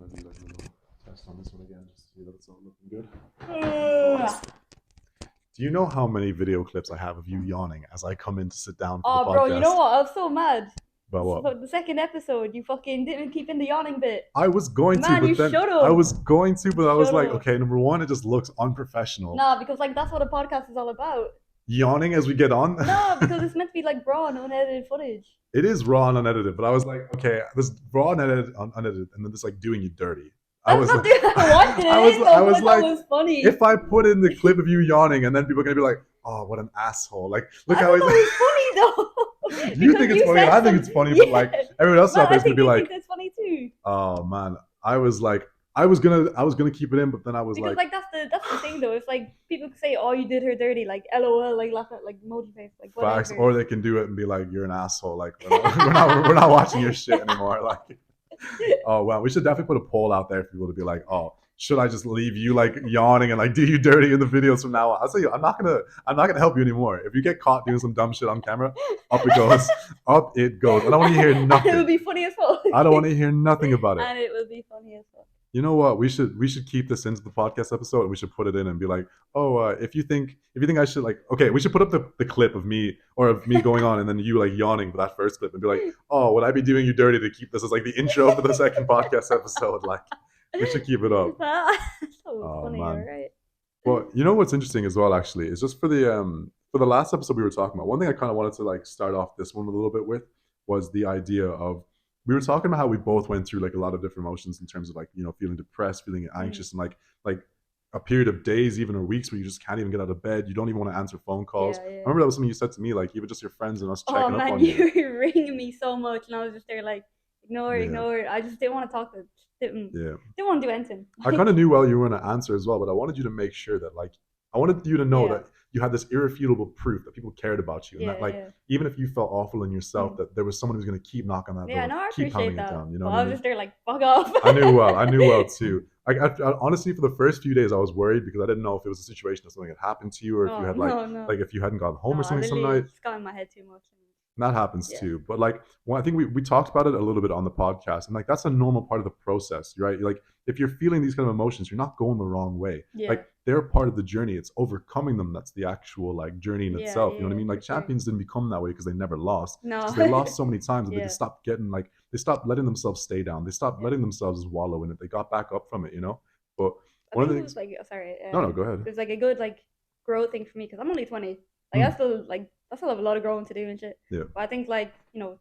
gonna do like a little test on this one again, just to see that it's all looking good. Do you know how many video clips I have of you yawning as I come in to sit down for the Oh, bro, you know podcast? what? I was so mad. About what? The second episode, you fucking didn't keep in the yawning bit. I was going to, Man, you but then should I have. was going to, but I was Should like, have. okay, number one, it just looks unprofessional. Nah, because like that's what a podcast is all about. Yawning as we get on. No, because it's meant to be like raw and unedited footage. It is raw and unedited, but I was like, okay, this raw and unedited, and then this like doing you dirty. I That's was, not doing watching it. I was, So I was I thought like, it was funny. if I put in the clip of you yawning, and then people are gonna be like, oh, what an asshole! Like, look I how thought he's. it was funny though. You think it's funny? I think it's funny, but like everyone else out Man, there I is gonna think be you like, think that's funny too. oh man, I was like, I was gonna keep it in, but then I was Because like, that's the thing though. It's like people could say, "Oh, you did her dirty," like LOL, like laugh at like emoji face, like facts, whatever. or they can do it and be like, you're an asshole. Like, we're not watching your shit anymore. Like, oh well, we should definitely put a poll out there for people to be like, oh, should I just leave you like yawning and like do you dirty in the videos from now on? I'll tell you, I'm not gonna help you anymore. If you get caught doing some dumb shit on camera, up it goes, up it goes. I don't want to hear nothing. And it would be funny as fuck. I don't want to hear nothing about it. And it would be funny as fuck. You know what? We should keep this into the podcast episode, and we should put it in and be like, oh, if you think I should like, okay, we should put up the clip of me or of me going on, and then you like yawning for that first clip, and be like, oh, would I be doing you dirty to keep this as like the intro for the second podcast episode? Like, we should keep it up. So funny, Man. right? Well, you know what's interesting as well, actually, is just for the last episode we were talking about. One thing I kind of wanted to like start off this one a little bit with was the idea of we were talking about how we both went through like a lot of different emotions in terms of like feeling depressed, feeling anxious, and like a period of days, even or weeks where you just can't even get out of bed. You don't even want to answer phone calls. Yeah, yeah. I remember that was something you said to me, like even just your friends and us checking Oh up man, on you you. were ringing me so much, and I was just there like, ignore, Yeah. ignore. I just didn't want to talk to. Didn't Yeah. want to do anything. I kind of knew well you were going to answer as well, but I wanted you to make sure that like I wanted you to know Yeah. that you had this irrefutable proof that people cared about you, and Yeah, that like yeah. even if you felt awful in yourself, Mm. that there was someone who's going to keep knocking on that Yeah, door, no, I keep pounding appreciate it that. down. You know But what I I was mean? just there like, fuck off. I knew well. I knew well too. I honestly, for the first few days, I was worried because I didn't know if it was a situation that something had happened to you, or if you Oh had no. like if you hadn't gone home No, or I something some literally night. it's got in my head too much. That happens Yeah. too. But like, well, I think we talked about it a little bit on the podcast, and like that's a normal part of the process, right? Like if you're feeling these kind of emotions, you're not going the wrong way. Yeah. Like they're part of the journey. It's overcoming them that's the actual like journey in Yeah, itself. You know what I yeah, mean? Like for sure. champions didn't become that way because they never lost. No. Because they lost so many times that they Yeah. just stopped getting like they stopped letting themselves stay down. They stopped Yeah. letting themselves wallow in it. They got back up from it, you know. But I one of think the it was things. like sorry. No, go ahead. It was like a good like growth thing for me because I'm only 20. Like I still have a lot of growing to do and shit. Yeah. But I think like to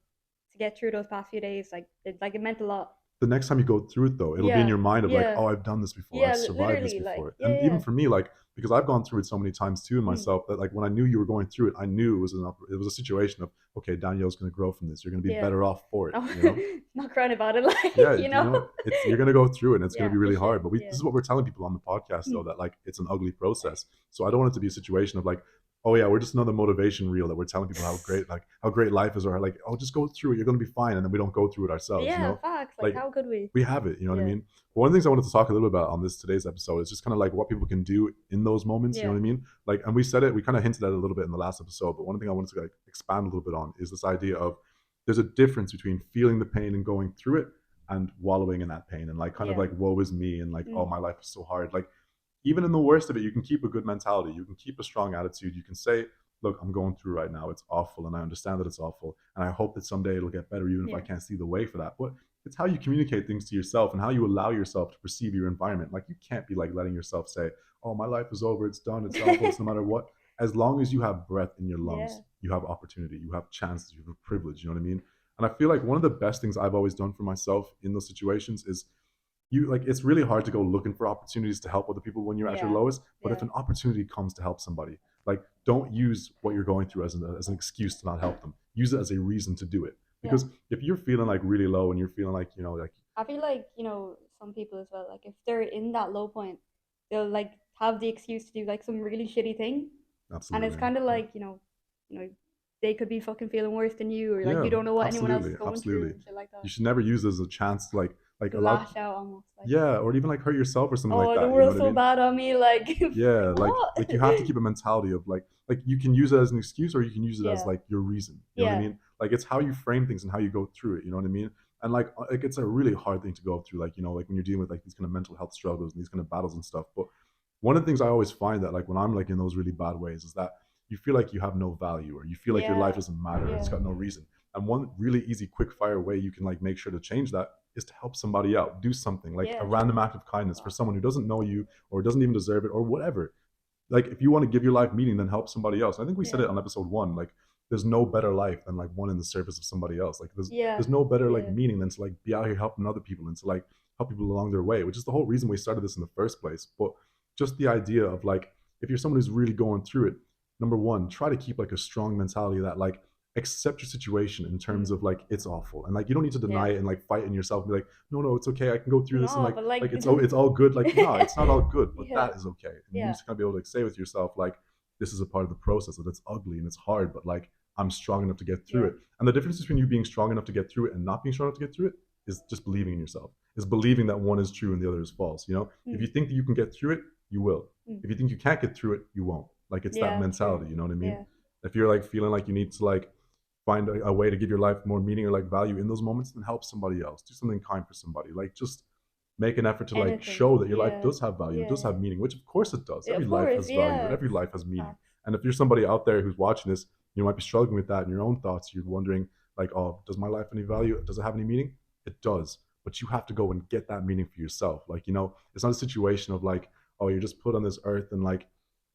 get through those past few days, like it meant a lot. The next time you go through it though, it'll be in Yeah, your mind of like, yeah. oh, I've done this before, Yeah, I've survived this literally, like, before. yeah, And even yeah. for me, like because I've gone through it so many times too in myself that like when I knew you were going through it, I knew it was a situation of okay, Danielle's going to grow from this. You're going to be Yeah. better off for it. Oh, You know? not crying about it, like Yeah, you're going to go through it, and it's going Yeah, to be really for sure, hard. But yeah. this is what we're telling people on the podcast though, Mm. that like it's an ugly process. So I don't want it to be a situation of like, oh yeah, we're just another motivation reel that we're telling people how great life is, or like, oh, just go through it, you're going to be fine, and then we don't go through it ourselves. Yeah, You know? facts. Like, Like how could we? We have it, you know what I Yeah. mean? One of the things I wanted to talk a little bit about on today's episode is just kind of like what people can do in those moments, you know Yeah. what I mean? Like, and we said it, we kind of hinted at it a little bit in the last episode, but one thing I wanted to like expand a little bit on is this idea of there's a difference between feeling the pain and going through it and wallowing in that pain and like kind of Yeah. like woe is me and like, oh, Mm. my life is so hard. Like even in the worst of it, you can keep a good mentality, you can keep a strong attitude, you can say, look, I'm going through right now, it's awful, and I understand that it's awful, and I hope that someday it'll get better, even if I Yeah. can't see the way for that. But it's how you communicate things to yourself and how you allow yourself to perceive your environment. Like you can't be like letting yourself say, oh, my life is over, it's done, it's awful, it's no matter what. As long as you have breath in your lungs, Yeah. you have opportunity, you have chances, you have privilege, you know what I mean? And I feel like one of the best things I've always done for myself in those situations is it's really hard to go looking for opportunities to help other people when you're at your Yeah. lowest. But if Yeah. an opportunity comes to help somebody, like don't use what you're going through as an excuse to not help them. Use it as a reason to do it. Because if you're feeling like really low and you're feeling like like I feel like some people as well. Like if they're in that low point, they'll like have the excuse to do like some really shitty thing, absolutely, and it's kind of like they could be fucking feeling worse than you, or like yeah, you don't know what anyone else is absolutely, going absolutely. through and shit like that. You should never use it as a chance to like allow, Lash out almost. Like, yeah, or even like hurt yourself or something oh, like that. the You know world's what I so mean? bad on me. Like Yeah, what? like you have to keep a mentality of like you can use it as an excuse or you can use it as Yeah. like your reason. You know what I Yeah. mean? Like it's how you frame things and how you go through it. You know what I mean? And like it's a really hard thing to go through, like, like when you're dealing with like these kind of mental health struggles and these kind of battles and stuff. But one of the things I always find that like when I'm like in those really bad ways is that you feel like you have no value, or you feel like your life Yeah. doesn't matter, it's Yeah. got no reason. And one really easy quick fire way you can like make sure to change that is to help somebody out, do something like a Yeah. random act of kindness for someone who doesn't know you or doesn't even deserve it or whatever. Like if you want to give your life meaning, then help somebody else. I think we said Yeah. it on episode 1. Like there's no better life than like one in the service of somebody else. Like Yeah. there's no better like Yeah. meaning than to like be out here helping other people and to like help people along their way, which is the whole reason we started this in the first place. But just the idea of like, if you're someone who's really going through it, number one, try to keep like a strong mentality that like accept your situation in terms Mm. of like it's awful, and like you don't need to deny Yeah. it and like fight in yourself and be like, no, it's okay, I can go through this, and No, but like, like it's all good. Like no, it's not all good, but yeah. that is okay. And you need Yeah. to kind of be able to like, say with yourself like, this is a part of the process, that it's ugly and it's hard, but like I'm strong enough to get through Yeah. it. And the difference between you being strong enough to get through it and not being strong enough to get through it is just believing in yourself. Is believing that one is true and the other is false. If Mm. you think that you can get through it, you will. Mm. If you think you can't get through it, you won't. Like it's that Yeah. True. mentality. You know what I mean? Yeah. If you're like feeling like you need to like find a way to give your life more meaning or like value in those moments, then help somebody else. Do something kind for somebody. Like just make an effort to like Anything. show that your life Yeah. does have value, it does Yeah. have meaning, which of course it does. Yeah, Every of life course. has value, Yeah. every life has meaning. Facts. And if you're somebody out there who's watching this, you might be struggling with that in your own thoughts. You're wondering, like, oh, does my life have any value? Does it have any meaning? It does. But you have to go and get that meaning for yourself. Like, it's not a situation of like, oh, you're just put on this earth and like,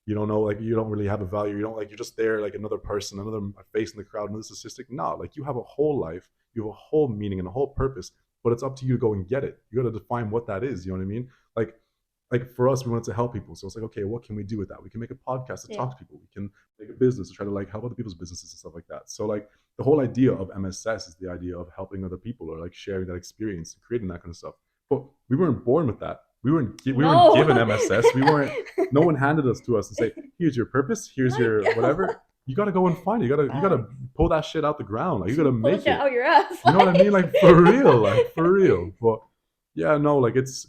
you don't know, like, you don't really have a value. You don't like, you're just there like another person, another face in the crowd, another statistic. No, like you have a whole life, you have a whole meaning and a whole purpose, but it's up to you to go and get it. You got to define what that is. You know what I mean? Like, like for us, we wanted to help people. So it's like, okay, what can we do with that? We can make a podcast to Yeah. talk to people. We can make a business to try to like help other people's businesses and stuff like that. So like the whole idea of MSS is the idea of helping other people or like sharing that experience and creating that kind of stuff. But we weren't born with that. We weren't given No. MSS. We weren't. No one handed us to us and say, here's your purpose. Here's Like, your whatever. You got to go and find it. You got to facts. pull that shit out the ground. Like you got to Pull the make shit it. out your ass. You know what I mean? Like for real, like for real. Like, But yeah, no, like it's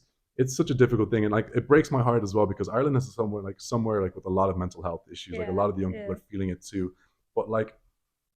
such a difficult thing, and like it breaks my heart as well because Ireland is somewhere like with a lot of mental health issues. Like a yeah. lot of the young people Yeah. are feeling it too. But like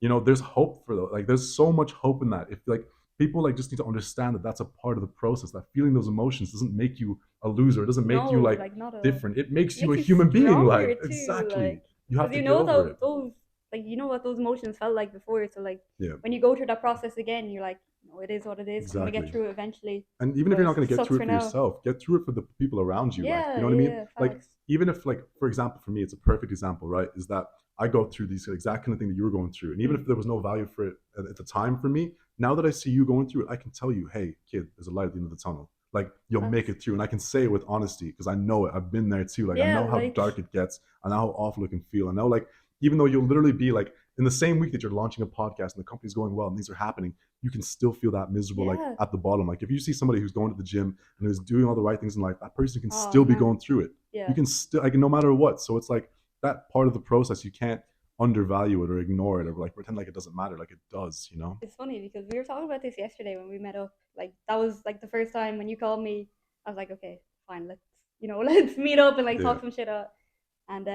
there's hope for those. Like there's so much hope in that. If like people like just need to understand that that's a part of the process. That feeling those emotions doesn't make you a loser. It doesn't make you No, like like not at all. different. It makes you Makes a you human being. stronger Like too, exactly. like You have because to you get know over it. those like you know what those emotions felt like before. So like Yeah, when you go through that process again, you're like, no, it is what it is. I'm gonna get exactly. through it eventually. And even if But you're it not going to get sucks through for it for now. yourself, get through it for the people around you. Like, you Yeah, know what I mean? yeah, Like, facts. even if, like, for example, for me, it's a perfect example, right? Is that I go through these exact kind of thing that you were going through. And even Mm, if there was no value for it at the time for me, now that I see you going through it, I can tell you, hey, kid, there's a light at the end of the tunnel. Like, you'll make facts. it through. And I can say it with honesty because I know it. I've been there too. Like, I Yeah, know how like dark it gets. I know how awful it can feel. I know, like, even though you'll literally be like, in the same week that you're launching a podcast and the company's going well and things are happening, you can still feel that miserable, like yeah. at the bottom. Like if you see somebody who's going to the gym and who's doing all the right things in life, that person can Oh still be man. going through it. You Yeah. can still, like, no matter what. So it's like that part of the process, you can't undervalue it or ignore it or like pretend like it doesn't matter, like it does. It's funny because we were talking about this yesterday when we met up. Like that was like the first time when you called me. I was like, okay, fine, let's let's meet up and like Yeah, talk some shit out. And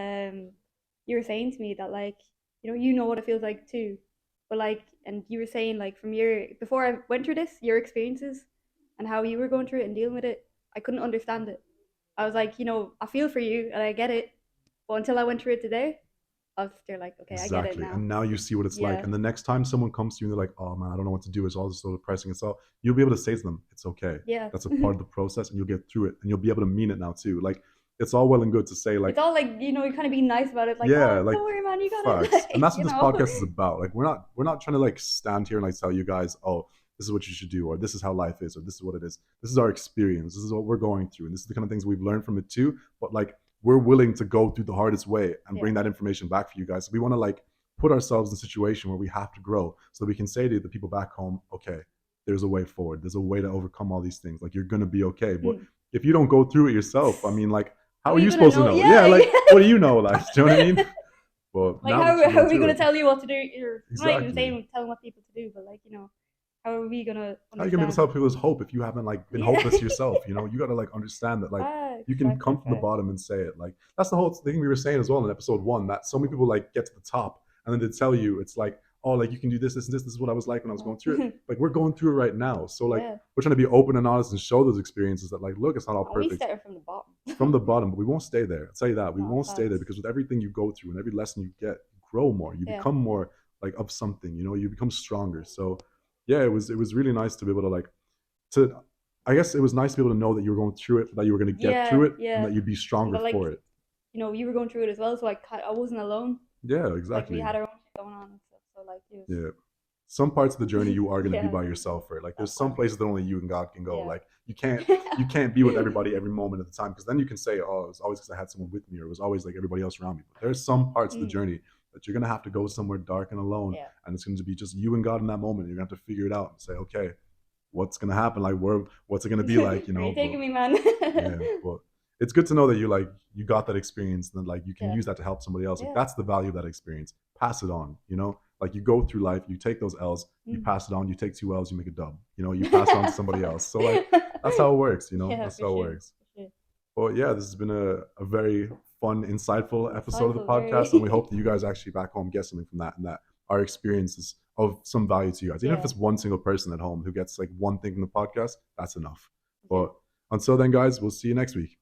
you were saying to me that like you know what it feels like too, but like, and you were saying like from your before I went through this, your experiences and how you were going through it and dealing with it, I couldn't understand it. I was like, I feel for you and I get it, but until I went through it today, I was there like, okay, I get it exactly. now. And now you see what it's like. Yeah, And the next time someone comes to you and they're like, oh man, I don't know what to do. It's all just so depressing. It's all, you'll be able to say to them, it's okay. yeah. That's a part of the process and you'll get through it and you'll be able to mean it now too. Like it's all well and good to say It's like, all like you're kind of being nice about it, like, yeah, oh, like don't worry, man, you got it, facts. And like that's what this podcast is about. Like we're not trying to like stand here and like tell you guys, oh, this is what you should do, or this is how life is, or this is what it is. This is our experience. This is what we're going through, and this is the kind of things we've learned from it too. But like we're willing to go through the hardest way and Yeah, bring that information back for you guys. So we want to like put ourselves in a situation where we have to grow so that we can say to the people back home, okay, there's a way forward. There's a way to overcome all these things. Like you're gonna be okay. But mm. if you don't go through it yourself, I mean, like, How how are are you you gonna supposed to know? know? Yeah, Yeah, like, what do yeah. you know? Like, do you know what I mean? But Like now that you've how gone are we through gonna it, tell you what to do? You're I'm not even exactly. saying telling what people to do, but like how are we gonna How are you gonna be able to understand? help people with hope if you haven't like been Yeah, hopeless yourself? You got to like understand that like you facts, can facts, come facts, from the facts. bottom and say it. Like that's the whole thing we were saying as well in episode 1, that so many people like get to the top and then they tell you it's like, oh, like you can do this, this, and this. This is what I was like when I was going through it. No. Like we're going through it right now. So like Yeah. we're trying to be open and honest and show those experiences that like, look, it's not all Oh, we perfect started from the bottom. from the bottom, but we won't stay there. I'll tell you that. We No, won't stay there facts. because with everything you go through and every lesson you get, you grow more. You Yeah. become more like of something, you know, you become stronger. So yeah, it was really nice to be able to like to I guess it was nice to be able to know that you were going through it, that you were going to get through Yeah, it, and yeah. that you'd be And stronger that like, for it. you were going through it as well, so I wasn't alone. Yeah, Like we exactly. had our own shit going on and stuff. So like it was Yeah. Some parts of the journey you are going to be yeah, by yourself for. Like there's that some part. places that only you and God can go. Yeah. Like you can't be with everybody every moment of the time because then you can say, oh, it was always because I had someone with me or it was always like everybody else around me. But there's some parts of the Mm, journey that you're going to have to go somewhere dark and alone, yeah. and it's going to be just you and God in that moment. You're going to have to figure it out and say, okay, what's going to happen? Like what's it going to be like? You Where are know, you but taking me, man? yeah, but it's good to know that you got that experience and like you can Yeah. use that to help somebody else. Like Yeah. that's the value of that experience. Pass it on, you know? Like you go through life, you take those L's, you Mm. pass it on, you take two L's, you make a dub. You know, you pass it on to somebody else. So like that's how it works, you know? Yeah, That's for how it sure. works. For sure. But yeah, this has been a very fun, insightful episode of the Insightful, podcast. And we very. hope that you guys actually back home get something from that and that our experiences of some value to you guys. Even if Yeah. it's one single person at home who gets like one thing from the podcast, that's enough. Yeah. But until then, guys, we'll see you next week.